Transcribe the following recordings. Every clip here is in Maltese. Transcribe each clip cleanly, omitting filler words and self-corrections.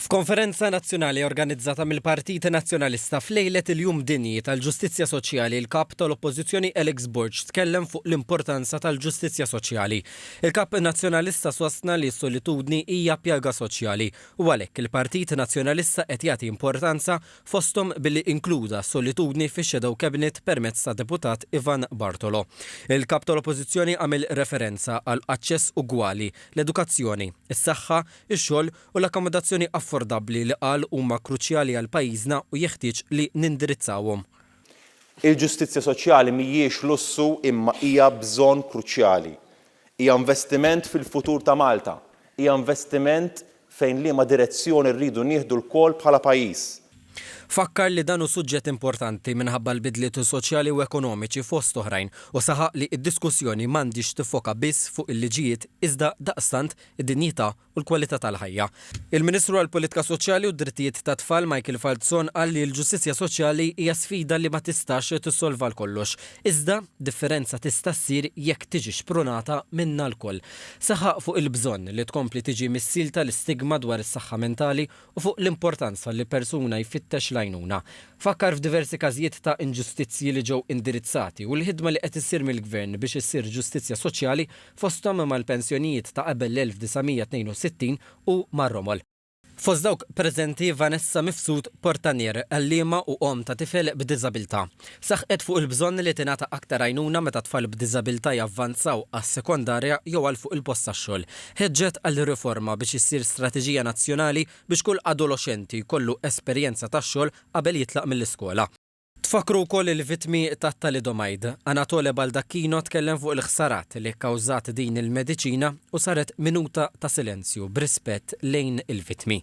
F'konferenza nazzjonali organizzata mill-Partit Nazzjonalista f'lejlet il-Jum Dinji tal-Ġustizzja Soċjali, il-kap tal-Oppożizzjoni Alex Burġ tkellem fuq l-importanza tal-ġustizzja soċjali. Il-kap nazzjonalista sostna li s-solitudni hija pjaga soċjali u għalhekk il-Partit Nazzjonalista qed jagħti importanza fosthom billi inkluda s-solitudni fix-Shadow Cabinet permezz ta' deputat Ivan Bartolo. Il-kap tal-Oppożizzjoni għamel referenza għal aċċess ugwali, l-edukazzjoni, is-saħħa, ix-xogħol u l-akkomodazzjoni affordabbli li qal huma kruċjali għal pajjiżna u jeħtieġ li nindirizzawhom. Il-ġustizzja soċjali mhijiex lussu imma hija bżonn kruċjali. Hija investiment fil-futur ta' Malta. Hija investiment fejn liema direzzjoni rridu nieħdu l-kol bħala pajjiż. Fakkar li dan hu suġġett importanti minħabba l-bidliet soċjali u ekonomiċi fost oħrajn u saħaq li d-diskussjoni m'għandix tifoka biss fuq il-liġijiet iżda daqstant id-dinjità u l-kwalità tal-ħajja. Il-Ministru għall-Politika Soċjali u d-Drittijiet tat-Tfal Michael Falzon qal li l-ġustizzja soċjali hija sfida li ma tistax tissolva l-kollox. Iżda differenza tista' ssir jekk tiġi xprunata minna l-koll. Saħaq fuq il-bżonn li tkompli tiġi missilta l-istigma dwar is-saħħa mentali u fuq l-importanza li persuna jfittex l-għajnuna. Fakkar f'diversi każijiet ta' inġustizzji li ġew indirizzati u l-ħidma li qed issir mill-Gvern biex issir ġustizzja soċjali fosthom mal-pensjonijiet ta' qabel l-1962 u mar-Romol. Fost dawk preżenti Vanessa Mifsud Portanier, għalliema u om ta' tifel b'diżabilità. Saħqet fuq il-bżonn li tingħata aktar għajnuna meta tfal b'diżabilità javvanzaw għas-sekondarja jew għal fuq il-post tax-xogħol. Ħeġġet għal riforma biex issir strateġija nazzjonali biex kull adolescenti jkollu esperjenza tax-xogħol qabel jitlaq mill-iskola. Tfakru wkoll il-vittmi ta' talidomide. Anatole Baldacchino tkellem fuq il-ħsarat li kkawżat din il-mediċina u saret minuta ta' silenzju b'rispett lejn il-vittmi.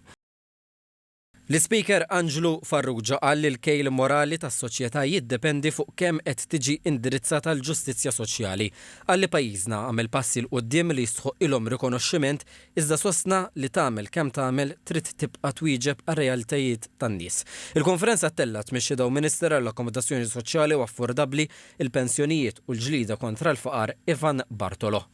L-Speaker Angelo Farrugia qal li l-kejl morali tas-soċjetà jiddependi fuq kemm qed tiġi indirizzata l-ġustizzja soċjali. Qal li pajjiżna għamel passi l quddiem li jistħoq ilhom rikonoxximent iżda sostna li tagħmel kemm tagħmel trid tibqa' twieġeb għar-realtajiet tan-nies. Il-konferenza ttellat mix-Shadow Minister għall-Akkomodazzjoni Soċjali u Affordabbli, il-Pensjonijiet u l-Ġlieda kontra l-Faqar Ivan Bartolo.